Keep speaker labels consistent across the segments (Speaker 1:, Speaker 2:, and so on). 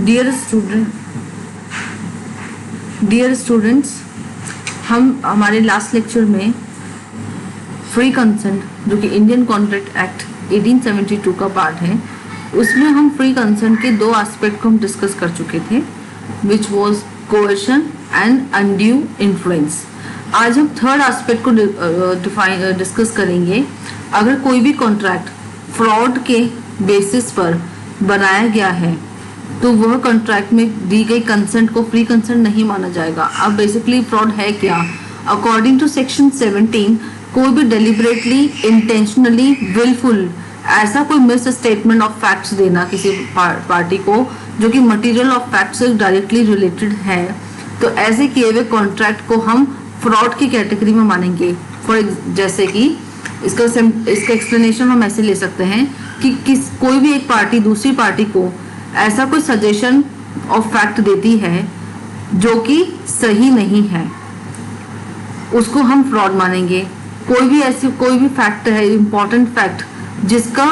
Speaker 1: Dear students, हम हमारे last lecture में फ्री कंसेंट, जो कि इंडियन कॉन्ट्रैक्ट एक्ट 1872 का पार्ट है, उसमें हम फ्री कंसेंट के दो एस्पेक्ट को हम डिस्कस कर चुके थे, which was कोएशन and undue influence. आज हम थर्ड एस्पेक्ट को डिस्कस करेंगे। अगर कोई भी कॉन्ट्रैक्ट फ्रॉड के बेसिस पर बनाया गया है तो वह कॉन्ट्रैक्ट में दी गई कंसेंट को फ्री कंसेंट नहीं माना जाएगा। अब बेसिकली फ्रॉड है क्या? अकॉर्डिंग टू सेक्शन 17, कोई भी डेलिबरेटली, इंटेंशनली, विलफुल ऐसा कोई मिस स्टेटमेंट ऑफ फैक्ट्स देना किसी पार्टी को जो कि मटेरियल ऑफ फैक्ट से डायरेक्टली रिलेटेड है, तो ऐसे किए हुए कॉन्ट्रैक्ट को हम फ्रॉड की कैटेगरी में मानेंगे। जैसे कि इसका एक्सप्लेनेशन हम ऐसे ले सकते हैं कि कोई भी एक पार्टी दूसरी पार्टी को ऐसा कोई सजेशन ऑफ फैक्ट देती है जो कि सही नहीं है, उसको हम फ्रॉड मानेंगे। कोई भी फैक्ट है, इंपॉर्टेंट फैक्ट, जिसका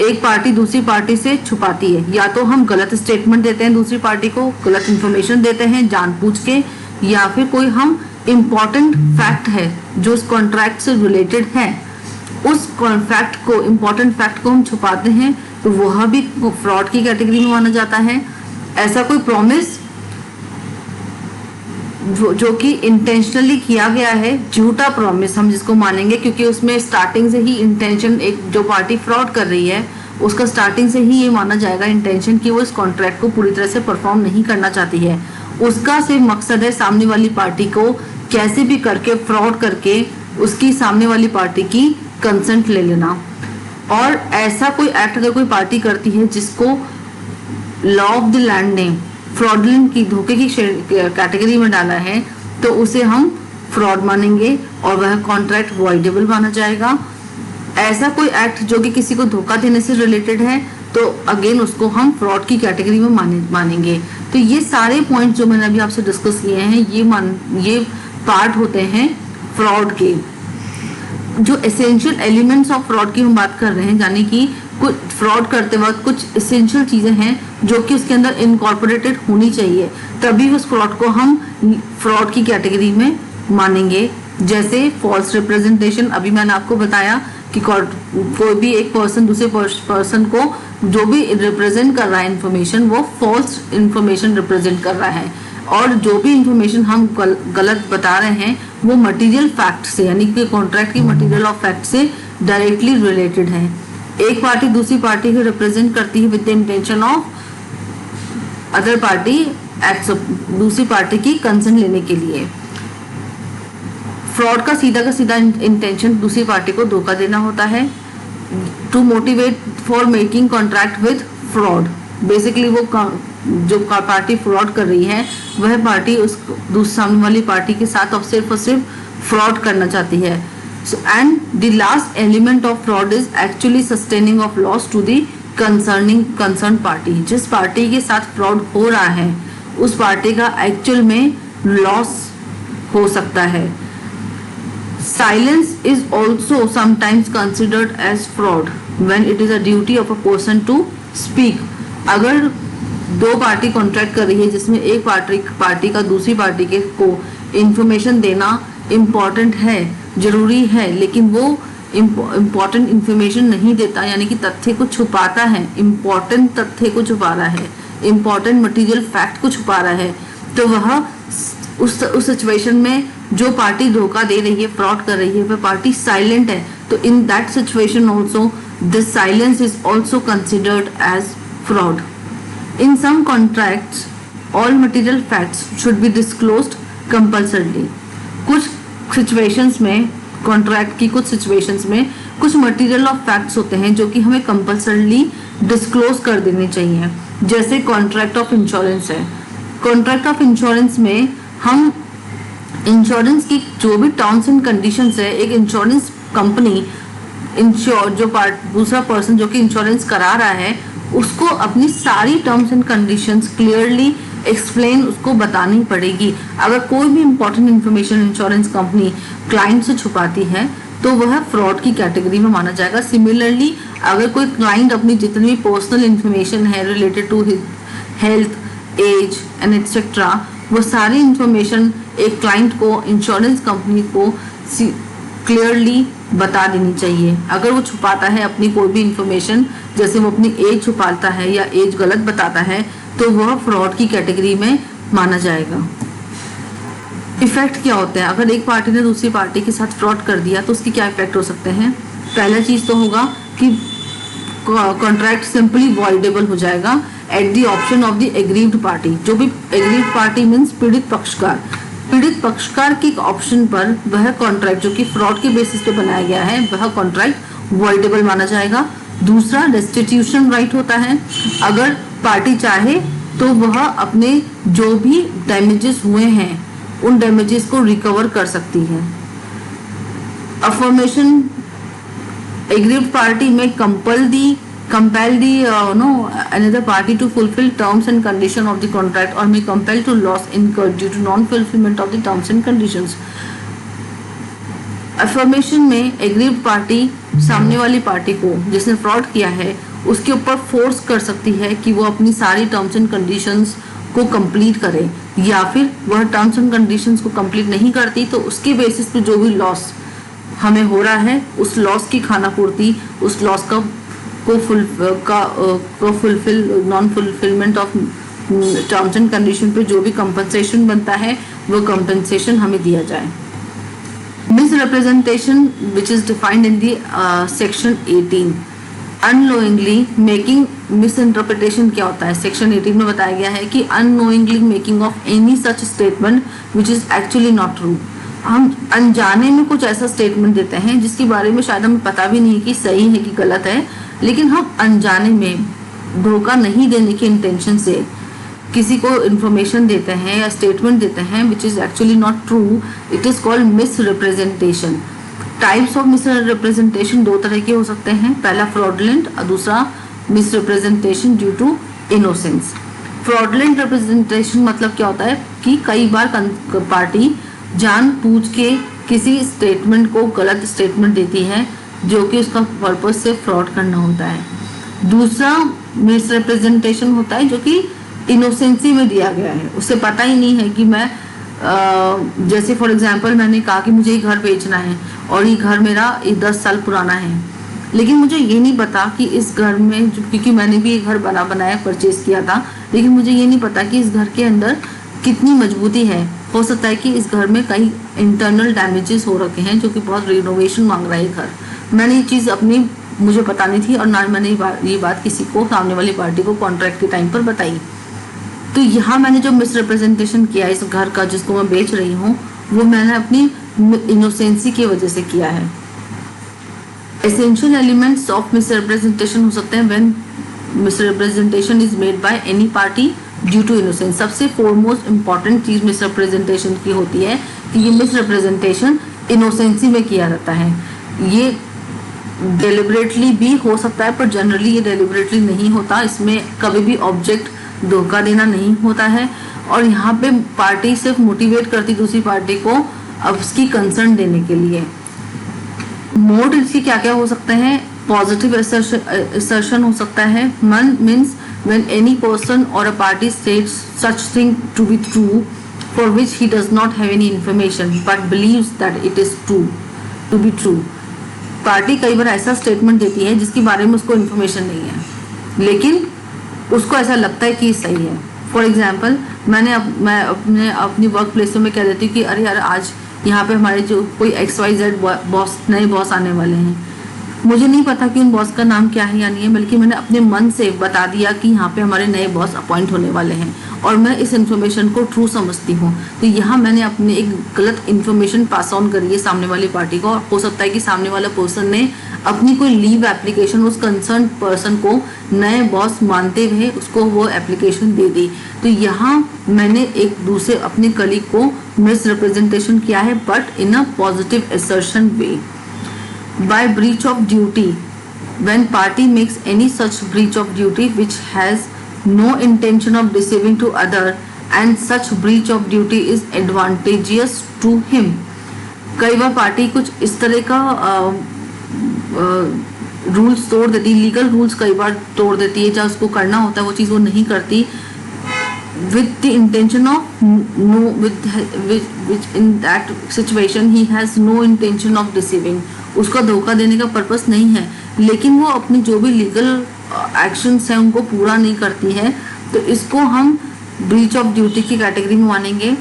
Speaker 1: एक पार्टी दूसरी पार्टी से छुपाती है, या तो हम गलत स्टेटमेंट देते हैं दूसरी पार्टी को, गलत इंफॉर्मेशन देते हैं जानबूझ के, या फिर कोई हम इम्पॉर्टेंट फैक्ट है जो उस कॉन्ट्रैक्ट से रिलेटेड है, उस इम्पॉर्टेंट फैक्ट को हम छुपाते हैं, तो वह भी फ्रॉड की कैटेगरी में माना जाता है। ऐसा कोई प्रॉमिस जो कि इंटेंशनली किया गया है, झूठा प्रॉमिस हम जिसको मानेंगे, क्योंकि उसमें स्टार्टिंग से ही इंटेंशन, एक जो पार्टी फ्रॉड कर रही है उसका स्टार्टिंग से ही ये माना जाएगा इंटेंशन कि वो इस कॉन्ट्रैक्ट को पूरी तरह से परफॉर्म नहीं करना चाहती है। उसका सिर्फ मकसद है सामने वाली पार्टी को कैसे भी करके फ्रॉड करके उसकी सामने वाली पार्टी की कंसेंट ले लेना। और ऐसा कोई एक्ट अगर कोई पार्टी करती है जिसको लॉ ऑफ द लैंड ने फ्रॉडलेंट की, धोखे की कैटेगरी में डाला है, तो उसे हम फ्रॉड मानेंगे और वह कॉन्ट्रैक्ट वॉइडेबल माना जाएगा। ऐसा कोई एक्ट जो कि किसी को धोखा देने से रिलेटेड है, तो अगेन उसको हम फ्रॉड की कैटेगरी में मानेंगे। तो ये सारे पॉइंट जो मैंने अभी आपसे डिस्कस किए हैं, ये पार्ट होते हैं फ्रॉड के। जो एसेंशियल एलिमेंट्स ऑफ फ्रॉड की हम बात कर रहे हैं, यानी कि कुछ फ्रॉड करते वक्त कुछ एसेंशियल चीज़ें हैं जो कि उसके अंदर इनकॉर्पोरेटेड होनी चाहिए, तभी उस फ्रॉड को हम फ्रॉड की कैटेगरी में मानेंगे। जैसे फॉल्स रिप्रेजेंटेशन, अभी मैंने आपको बताया कि कोई भी एक पर्सन दूसरे पर्सन को जो भी रिप्रेजेंट कर रहा है इंफॉर्मेशन, वो फॉल्स इंफॉर्मेशन रिप्रेजेंट कर रहा है, और जो भी इंफॉर्मेशन हम गलत बता रहे हैं वो मटेरियल फैक्ट से, यानी कि कॉन्ट्रैक्ट की मटेरियल ऑफ फैक्ट से डायरेक्टली रिलेटेड है। एक पार्टी दूसरी पार्टी को रिप्रेजेंट करती है with the intention of other party act दूसरी पार्टी की कंसेंट लेने के लिए। फ्रॉड का सीधा इंटेंशन दूसरी पार्टी को धोखा देना होता है, to motivate for making contract with fraud. Basically वो जो पार्टी फ्रॉड कर रही है वह पार्टी उस सामने वाली पार्टी के साथ और सिर्फ फ्रॉड करना चाहती है। And the last element of fraud is actually sustaining of loss to the concern party. जिस पार्टी के साथ फ्रॉड हो रहा है उस पार्टी का एक्चुअल में लॉस हो सकता है। Silence is also sometimes considered as fraud when it is a duty of a person to speak. अगर दो पार्टी कॉन्ट्रैक्ट कर रही है जिसमें एक पार्टी का दूसरी पार्टी के को इंफॉर्मेशन देना इम्पॉर्टेंट है, जरूरी है, लेकिन वो इम्पॉर्टेंट इंफॉर्मेशन नहीं देता, यानी कि तथ्य को छुपाता है, इम्पॉर्टेंट तथ्य को छुपा रहा है, इम्पॉर्टेंट मटेरियल फैक्ट को छुपा रहा है, तो वह उस सिचुएशन में जो पार्टी धोखा दे रही है, फ्रॉड कर रही है, वह पार्टी साइलेंट है। तो in that situation also this silence is also considered as fraud. In some contracts, all material facts should be disclosed compulsorily. कुछ situations में, contract की कुछ situations में कुछ material of facts होते हैं जो कि हमें compulsorily disclose कर देने चाहिए। जैसे contract of insurance है। contract of insurance में हम इंश्योरेंस की जो भी टर्म्स एंड कंडीशंस है, एक इंश्योरेंस कंपनी दूसरा पर्सन जो कि इंश्योरेंस करा रहा है उसको अपनी सारी terms and conditions clearly explain उसको बतानी पड़ेगी। अगर कोई भी important information insurance company client से छुपाती है तो वह फ्रॉड की कैटेगरी में माना जाएगा। सिमिलरली अगर कोई क्लाइंट अपनी जितनी भी पर्सनल इंफॉर्मेशन है related to health, age and etcetera, वो सारी इंफॉर्मेशन एक क्लाइंट को, इंश्योरेंस कंपनी को क्लियरली बता देनी चाहिए। अगर वो छुपाता है अपनी कोई भी इंफॉर्मेशन, जैसे वो अपनी एज छुपाता है या एज गलत बताता है, तो वह फ्रॉड की कैटेगरी में माना जाएगा। इफेक्ट क्या होते हैं? अगर एक पार्टी ने दूसरी पार्टी के साथ फ्रॉड कर दिया तो उसके क्या इफेक्ट हो सकते हैं? पहला चीज तो होगा कि कॉन्ट्रैक्ट सिंपली वॉइडेबल हो जाएगा at the option of the aggrieved party. जो भी एग्रीव्ड पार्टी मीन्स पीड़ित पक्षकार के ऑप्शन पर वह कॉन्ट्रैक्ट जो कि फ्रॉड के बेसिस पे बनाया गया है, वह कॉन्ट्रैक्ट वॉइडेबल माना जाएगा। दूसरा, रेस्टिट्यूशन राइट होता है। अगर पार्टी चाहे तो वह अपने जो भी डैमेजेस हुए हैं उन डैमेजेस को रिकवर कर सकती है। अफर्मेशन, एग्रीव्ड पार्टी में compel the another party to fulfill terms and condition of the contract or may compel to loss incurred due to non-fulfillment of the terms and conditions. Affirmation में aggrieved party सामने वाली party को जिसने fraud किया है उसके ऊपर force कर सकती है कि वो अपनी सारी टर्म्स एंड कंडीशंस को कंप्लीट करे, या फिर वह टर्म्स एंड कंडीशंस को कंप्लीट नहीं करती तो उसके बेसिस पे जो भी लॉस हमें हो रहा है उस लॉस की खानापूर्ति, उस लॉस को fulfil non fulfilment of terms and condition पे जो भी कंपनसेशन बनता है वो कंपनसेशन हमें दिया जाए। Misrepresentation which is defined in the section 18, unknowingly making miss interpretation क्या होता है? सेक्शन 18 में बताया गया है कि unknowingly making of any such statement which is actually not true. हम अनजाने में कुछ ऐसा स्टेटमेंट देते हैं जिसके बारे में शायद हमें पता भी नहीं कि सही है कि गलत है, लेकिन हम अनजाने में धोखा नहीं देने की इंटेंशन से किसी को इंफॉर्मेशन देते हैं या स्टेटमेंट देते हैं which is actually not true. It is called miss representation. Types of miss representation दो तरह के हो सकते हैं, पहला फ्रॉडलेंट और दूसरा misrepresentation due to innocence. Fraudulent representation मतलब क्या होता है कि कई बार पार्टी जानबूझ के किसी स्टेटमेंट को गलत स्टेटमेंट देती है जो कि उसका पर्पस से फ्रॉड करना होता है। दूसरा मिस रिप्रेजेंटेशन होता है जो कि इनोसेंसी में दिया गया है, उसे पता ही नहीं है कि मैं जैसे फॉर एग्जांपल मैंने कहा कि मुझे ये घर बेचना है और ये घर मेरा 10 साल पुराना है, लेकिन मुझे ये नहीं पता कि इस घर में, क्योंकि मैंने भी ये घर बनाया परचेज किया था, लेकिन मुझे ये नहीं पता कि इस घर के अंदर कितनी मजबूती है। हो सकता है कि इस घर में कई इंटरनल डैमेजेस हो रखे हैं जो कि बहुत रिनोवेशन मांग रहा है घर। मैंने ये चीज़ मुझे पता नहीं थी और ना मैंने ये बात किसी को, सामने वाली पार्टी को कॉन्ट्रैक्ट के टाइम पर बताई। तो यहाँ मैंने जो मिस रिप्रेजेंटेशन किया इस घर का जिसको मैं बेच रही हूँ, वो मैंने अपनी इनोसेंसी की वजह से किया है। Essential elements of misrepresentation हो सकते हैं when misrepresentation is made by any party due to innocence. सबसे फोरमोस्ट इंपॉर्टेंट चीज मिस रिप्रेजेंटेशन की होती है कि ये मिस रिप्रेजेंटेशन इनोसेंसी में किया जाता है। ये डेलिबरेटली भी हो सकता है पर जनरली ये डेलिबरेटली नहीं होता। इसमें कभी भी ऑब्जेक्ट धोखा देना नहीं होता है और यहाँ पे पार्टी सिर्फ मोटिवेट करती दूसरी पार्टी को अब उसकी कंसर्न देने के लिए। मोड इसकी क्या क्या हो सकते हैं? पॉजिटिव assertion हो सकता है। Means when any person or a party states such thing to be true for which he does not have any information but believes that it is true to be true। Party कई बार ऐसा statement देती है जिसके बारे में उसको information नहीं है लेकिन उसको ऐसा लगता है कि सही है। फॉर एग्जाम्पल मैं अपनी वर्क प्लेस में कह देती हूँ कि अरे यार आज यहाँ पे हमारे जो कोई XYZ बॉस, नए बॉस आने वाले हैं। मुझे नहीं पता कि उन बॉस का नाम क्या है या नहीं है, बल्कि मैंने अपने मन से बता दिया कि यहाँ पे हमारे नए बॉस अपॉइंट होने वाले हैं और मैं इस इन्फॉर्मेशन को ट्रू समझती हूँ। तो यहाँ मैंने अपने एक गलत इन्फॉर्मेशन पास ऑन करी है सामने वाली पार्टी को। और हो सकता है कि सामने वाला पर्सन ने अपनी कोई लीव एप्लीकेशन उस कंसर्न पर्सन को नए बॉस मानते हुए उसको वो एप्लीकेशन दे दी। तो यहाँ मैंने एक दूसरे अपने कलीग को मिस रिप्रेजेंटेशन किया है but in a positive assertion way. By breach of duty, when party makes any such breach of duty which has no intention of deceiving to other and such breach of duty is advantageous to him। कई बार party कुछ इस तरह का rules तोड़ देती, legal rules कई बार तोड़ देती है, जहाँ उसको करना होता है वो चीज़ वो नहीं करती with the intention of no which in that situation he has no intention of deceiving, उसका धोखा देने का पर्पस नहीं है, लेकिन वो अपनी जो भी लीगल एक्शंस हैं उनको पूरा नहीं करती है, तो इसको हम ब्रीच ऑफ ड्यूटी की कैटेगरी में मानेंगे।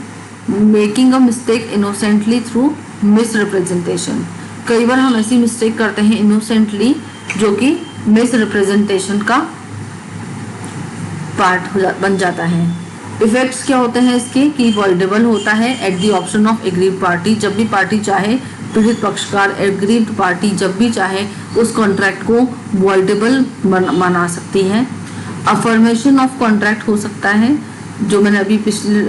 Speaker 1: Making a mistake innocently through miss representation, कई बार हम ऐसी मिस्टेक करते हैं इनोसेंटली जो कि मिस रिप्रेजेंटेशन का पार्ट बन जाता है। इफेक्ट्स क्या होते हैं इसके कि वॉइडेबल होता है at the option of agreed party, जब भी पार्टी चाहे, पीड़ित पक्षकार एग्रीड पार्टी जब भी चाहे उस कॉन्ट्रैक्ट को वॉइडेबल बना सकती है। अफर्मेशन ऑफ कॉन्ट्रैक्ट हो सकता है, जो मैंने अभी पिछले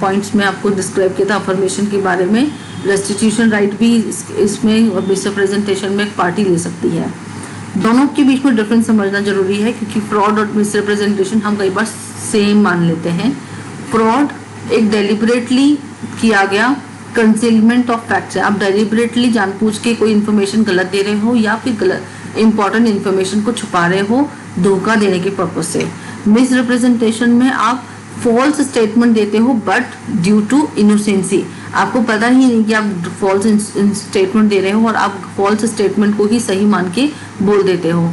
Speaker 1: पॉइंट्स में आपको डिस्क्राइब किया था अफर्मेशन के बारे में। रेस्टिट्यूशन राइट भी इसमें और मिस रिप्रेजेंटेशन में एक पार्टी ले सकती है। दोनों के बीच में डिफरेंस समझना जरूरी है, क्योंकि फ्रॉड और मिस रिप्रेजेंटेशन हम कई बार सेम मान लेते हैं। फ्रॉड एक डेलिबरेटली किया गया कंसीलमेंट ऑफ फैक्ट्स है, आप डेलिबरेटली जानबूझ के कोई इन्फॉर्मेशन गलत दे रहे हो या फिर गलत इंपॉर्टेंट इन्फॉर्मेशन को छुपा रहे हो धोखा देने के पर्पज से। मिस रिप्रेजेंटेशन में आप फॉल्स स्टेटमेंट देते हो बट ड्यू टू इनोसेंसी, आपको पता ही नहीं कि आप फॉल्स स्टेटमेंट दे रहे हो और आप फॉल्स स्टेटमेंट को ही सही मान के बोल देते हो।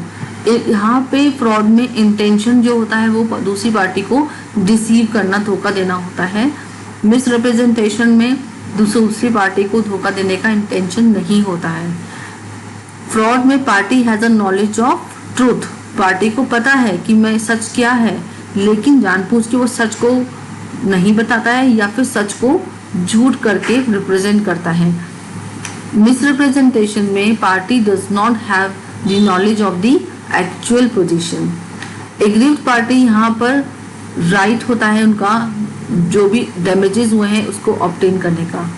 Speaker 1: यहाँ पे फ्रॉड में इंटेंशन जो होता है वो दूसरी पार्टी को डिसीव करना, धोखा देना होता है। मिस रिप्रेजेंटेशन में दूसरी पार्टी को धोखा देने का इंटेंशन नहीं होता है। फ्रॉड में party has a knowledge of truth, party को पता है कि मैं सच क्या है, लेकिन जानबूझ के वो सच को नहीं बताता है या फिर सच को झूठ करके रिप्रेजेंट करता है। मिस रिप्रेजेंटेशन में party does not have the knowledge of the actual position. Agreed party यहाँ पर राइट होता है उनका जो भी डैमेजेस हुए हैं उसको ऑब्टेन करने का,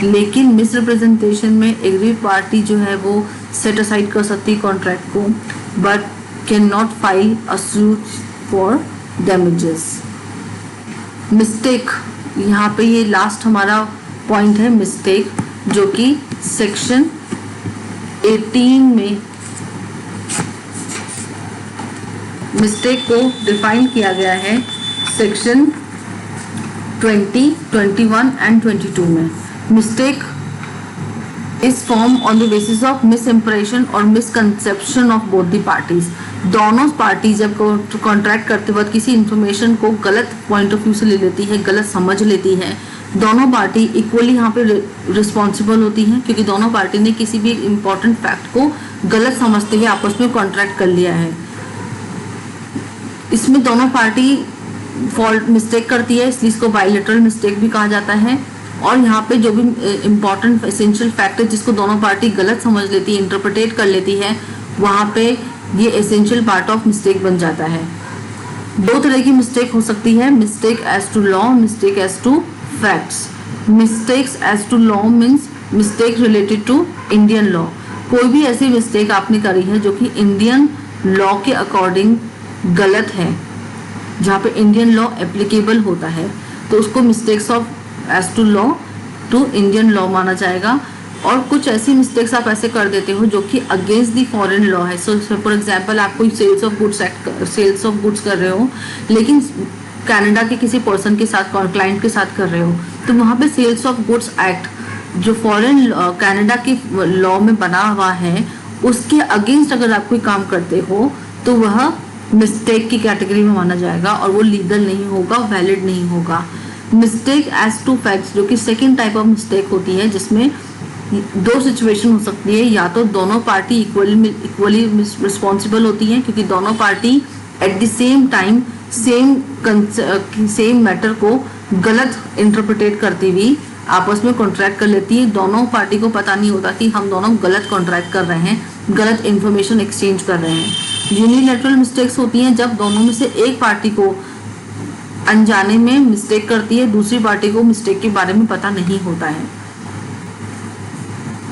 Speaker 1: लेकिन मिस रिप्रेजेंटेशन में एग्रीड पार्टी जो है वो सेट असाइड कर सकती है कॉन्ट्रैक्ट को, but can not file a suit for damages. Mistake, यहाँ पे ये लास्ट हमारा पॉइंट है मिस्टेक, जो कि सेक्शन 18 में मिस्टेक को डिफाइन किया गया है, सेक्शन 20, 21 एंड 22 में। Mistake is form on the basis of mis impression और misconception of both the parties. दोनों पार्टी जब कॉन्ट्रैक्ट करते वक्त किसी इंफॉर्मेशन को गलत पॉइंट ऑफ व्यू से ले लेती है, गलत समझ लेती है, दोनों पार्टी इक्वली यहाँ पे रिस्पॉन्सिबल होती हैं, क्योंकि दोनों पार्टी ने किसी भी इम्पोर्टेंट फैक्ट को गलत समझते हुए आपस में कॉन्ट्रैक्ट कर लिया है। इसमें दोनों पार्टी फॉल्ट मिस्टेक करती है, इसलिए इसको बायलैटरल मिस्टेक भी कहा जाता है। और यहाँ पे जो भी इम्पोर्टेंट एसेंशियल फैक्ट है जिसको दोनों पार्टी गलत समझ लेती है, इंटरप्रिटेट कर लेती है, वहाँ पे ये एसेंशियल पार्ट ऑफ मिस्टेक बन जाता है। दो तरह की मिस्टेक हो सकती है, mistake as to law, mistake as to facts. Mistakes as to law means mistake related to Indian law, कोई भी ऐसी मिस्टेक आपने करी है जो कि इंडियन लॉ के अकॉर्डिंग गलत है, जहाँ पे इंडियन लॉ एप्लीकेबल होता है, तो उसको mistakes of as to law to Indian law माना जाएगा। और कुछ ऐसी मिस्टेक्स आप ऐसे कर देते हो जो कि अगेंस्ट दी फॉरेन लॉ है। सो फॉर एग्जांपल आप कोई सेल्स ऑफ गुड्स कर रहे हो, लेकिन कनाडा के किसी पर्सन के साथ, क्लाइंट के साथ कर रहे हो, तो वहाँ पे सेल्स ऑफ गुड्स एक्ट जो फॉरेन कनाडा के लॉ में बना हुआ है उसके अगेंस्ट अगर आप कोई काम करते हो तो वह मिस्टेक की कैटेगरी में माना जाएगा और वो लीगल नहीं होगा, वैलिड नहीं होगा। मिस्टेक एज टू फैक्ट्स जो कि सेकेंड टाइप ऑफ मिस्टेक होती है, जिसमें दो सिचुएशन हो सकती है, या तो दोनों पार्टी इक्वली रिस्पॉन्सिबल होती हैं क्योंकि दोनों party at the same time same matter को गलत इंटरप्रिटेट करती हुई आपस में कॉन्ट्रैक्ट कर लेती है। दोनों पार्टी को पता नहीं होता कि हम दोनों गलत कॉन्ट्रैक्ट कर रहे हैं, गलत इंफॉर्मेशन एक्सचेंज कर रहे हैं। यूनिलैटरल मिस्टेक्स होती हैं जब दोनों में से एक पार्टी को अनजाने में मिस्टेक करती है, दूसरी पार्टी को मिस्टेक के बारे में पता नहीं होता है।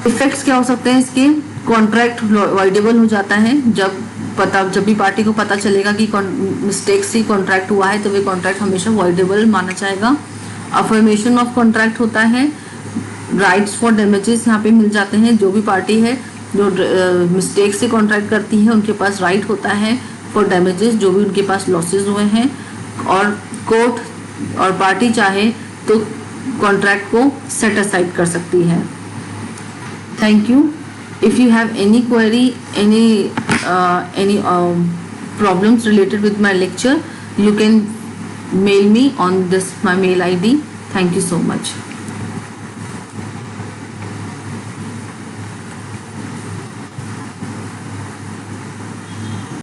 Speaker 1: इफेक्ट्स क्या हो सकते हैं इसके? कॉन्ट्रैक्ट वॉइडेबल हो जाता है जब भी पार्टी को पता चलेगा कि मिस्टेक से कॉन्ट्रैक्ट हुआ है तो वे कॉन्ट्रैक्ट हमेशा वॉइडेबल माना जाएगा। अफर्मेशन ऑफ कॉन्ट्रैक्ट होता है, राइट्स फॉर डैमेजेस यहाँ पे मिल जाते हैं। जो भी पार्टी है जो मिस्टेक से कॉन्ट्रैक्ट करती है उनके पास राइट होता है फॉर डैमेजेस, जो भी उनके पास लॉसेज हुए हैं। और कोर्ट और पार्टी चाहे तो कॉन्ट्रैक्ट को सेट असाइड कर सकती है। Thank you. If you have any query, any problems related with my lecture, you can mail me on this my mail ID. Thank you so much.